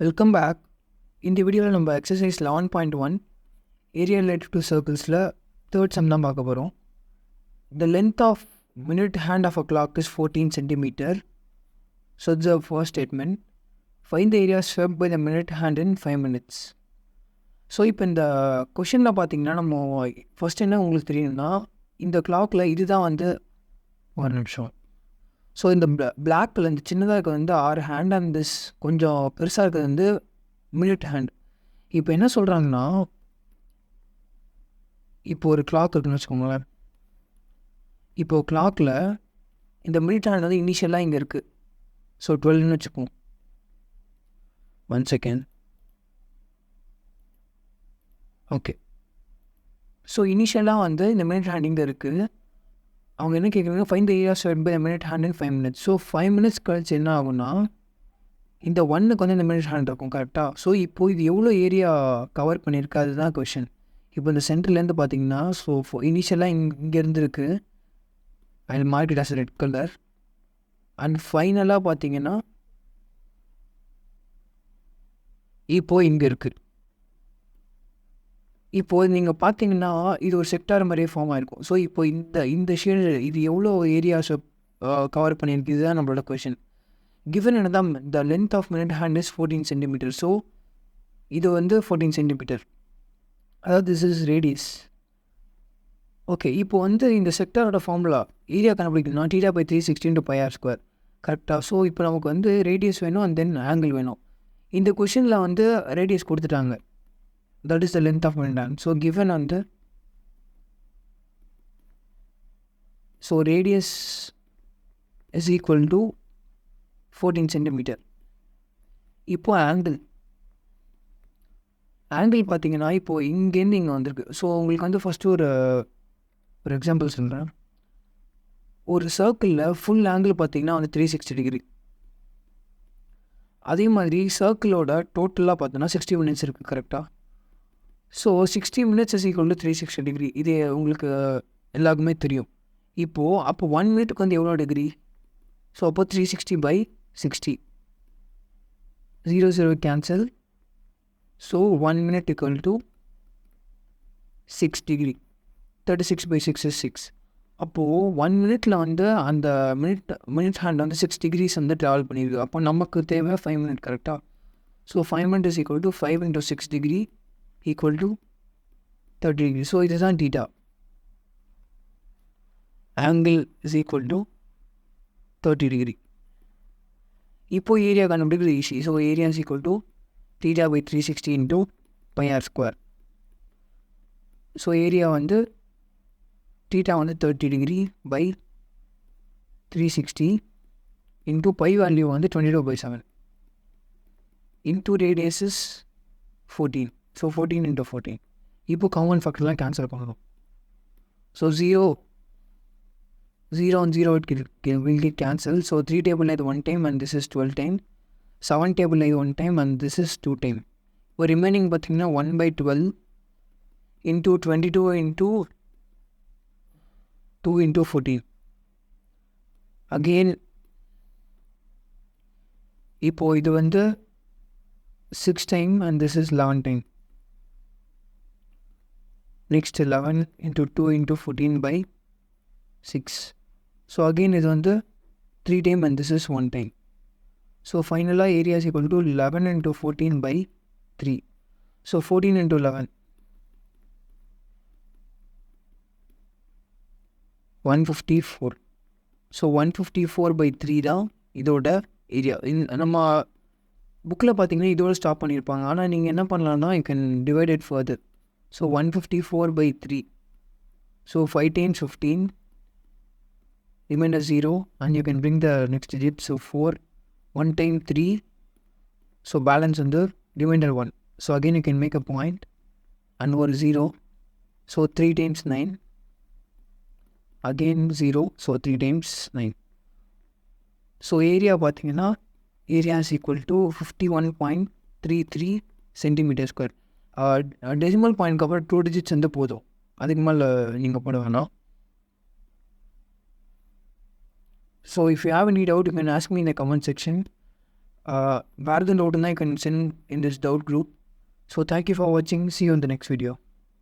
Welcome back. இந்த வீடியோவில் நம்ம எக்ஸசைஸ் 11.1 ஏரியா ரிலேட்டட் டு சர்க்கிள்ஸில் தேர்ட் சம் தான் பார்க்க போகிறோம். The length of minute hand of a clock is 14 centimetre. So it's a first statement. Find the area swept by the minute hand in 5 minutes. So இப்போ இந்த கொஷனில் பார்த்தீங்கன்னா நம்ம first என்ன உங்களுக்கு தெரியும்னா, இந்த கிளாக்கில் இதுதான் வந்து ஒரு நிமிஷம். ஸோ இந்த பிளாக் கலர் இந்த சின்னதாக இருக்கிறது வந்து ஆர் ஹேண்ட் அண்ட் திஸ் கொஞ்சம் பெருசாக இருக்கிறது வந்து மினிட் ஹேண்ட். இப்போ என்ன சொல்கிறாங்கன்னா, இப்போ ஒரு கிளாக் இருக்குன்னு வச்சுக்கோங்களேன். இப்போது கிளாக்கில் இந்த மினிட் ஹேண்ட் வந்து இனிஷியலாக இங்கே இருக்குது. ஸோ 12ன்னு வச்சுப்போம். 1 செகண்ட். ஓகே. ஸோ இனிஷியலாக வந்து இந்த மினிட் ஹேண்ட் இங்கே இருக்குது. அவங்க என்ன கேட்குறாங்க, find the area swept by the minute hand in 5 minutes. So 5 minutes கழிச்சு என்ன ஆகும்னா, இந்த 1க்கு வந்து இந்த மினிட் ஹேண்ட் இருக்கும் கரெக்டாக. ஸோ இப்போது இது எவ்வளோ ஏரியா கவர் பண்ணியிருக்கு அதுதான் கொஷின். இப்போ இந்த சென்டர்லேருந்து பார்த்தீங்கன்னா, ஸோ இனிஷியலாக இங்கேருந்து இருக்குது. I will mark it as red colour. And ஃபைனலாக பார்த்தீங்கன்னா இப்போது இங்கே இருக்குது. இப்போது நீங்கள் பார்த்தீங்கன்னா இது ஒரு செக்டார் மாதிரியே ஃபார்ம் ஆகிருக்கும். ஸோ இப்போ இந்த ஷேடு இது எவ்வளோ ஏரியாஸை கவர் பண்ணியிருக்கு, இதுதான் நம்மளோட கொஷின். கிவன் என்ன தான் த length of minute hand is 14 centimetre. So இது வந்து 14 சென்டிமீட்டர், அதாவது திஸ் இஸ் ரேடியஸ். ஓகே. இப்போ வந்து இந்த செக்டாரோட ஃபார்முலா ஏரியா கண்டுபிடிக்கணும்னா θ by 360 into pi r square கரெக்டாக. ஸோ இப்போ நமக்கு வந்து ரேடியஸ் வேணும் அண்ட் தென் ஆங்கிள் வேணும். இந்த கொஷினில் வந்து ரேடியஸ் கொடுத்துட்டாங்க, that is the length of minute hand. So given வந்து so radius is equal to 14 centimetre. இப்போ ஆங்கிள் பார்த்தீங்கன்னா இப்போது இங்கேருந்து இங்கே வந்திருக்கு. ஸோ உங்களுக்கு வந்து ஃபஸ்ட்டு ஒரு எக்ஸாம்பிள் சொல்கிறேன். ஒரு சர்க்கிளில் ஃபுல் ஆங்கிள் பார்த்தீங்கன்னா வந்து 360 டிகிரி. அதே மாதிரி சர்க்கிளோட டோட்டலாக பார்த்தோன்னா 60 minutes இருக்குது கரெக்டாக. So 60 minutes is equal to 360 degree. இது உங்களுக்கு எல்லாருக்குமே தெரியும். இப்போது அப்போ 1 minute வந்து எவ்வளோ டிகிரி? ஸோ அப்போ 360 by 60, 0 cancel. So 1 minute equal to 6 degree. 36 by 6 is 6. அப்போது 1 minute வந்து அந்த மினிட் ஹேண்ட் வந்து 6 degrees வந்து ட்ராவல் பண்ணியிருக்கு. அப்போ நமக்கு தேவை 5 minutes கரெக்டாக. So 5 minutes is equal to 5 into 6 degree equal to 30 degree. So இதுதான் θ. Angle is equal to 30 degree. இப்போது ஏரியா கண்டுபிடிக்கிறது easy. So area is equal to θ by 360 into pi r square. So area வந்து θ வந்து 30 degree by 360 into pi value வந்து 22/7 into radius is 14. So 14 into 14. இப்போ common ஃபேக்டர்லாம் cancel பண்ணணும். So 0 and 0 will get cancelled. So 3 table is 1 time and this is 12 time. 7 table is 1 time and this is 2 time. இப்போ remaining பார்த்தீங்கன்னா 1/12 into 22 into 2 into 14. Again இப்போது இது வந்து 6 time and this is 11 time. Next 11 into 2 into 14 by 6. So again இது வந்து 3 time and this is 1 time. So ஃபைனலாக area is equal to 11 into 14 by 3. So 14 into 11 154. So 154 by 3 தான் இதோட area. நம்ம புக்கில் பார்த்தீங்கன்னா இதோட ஸ்டாப் பண்ணியிருப்பாங்க. ஆனால் நீங்கள் என்ன பண்ணலான்னா you can divide it further. So 154 by 3. So 5 times 15, remainder 0 and you can bring the next digit. So 4, 1 time 3, so balance on the remainder 1. So again you can make a point and over 0. So 3 times 9, again 0, so 3 times 9. So area பார்த்தீங்கன்னா area is equal to 51.33 centimeter square. Decimal point அப்புறம் 2 digits வந்து போதும், அதுக்கு மேலே நீங்கள் போட வேணாம். So if you have any doubt, you can ask me in the comment section. Where the note you can send in this doubt group. So thank you for watching. See you in the next video.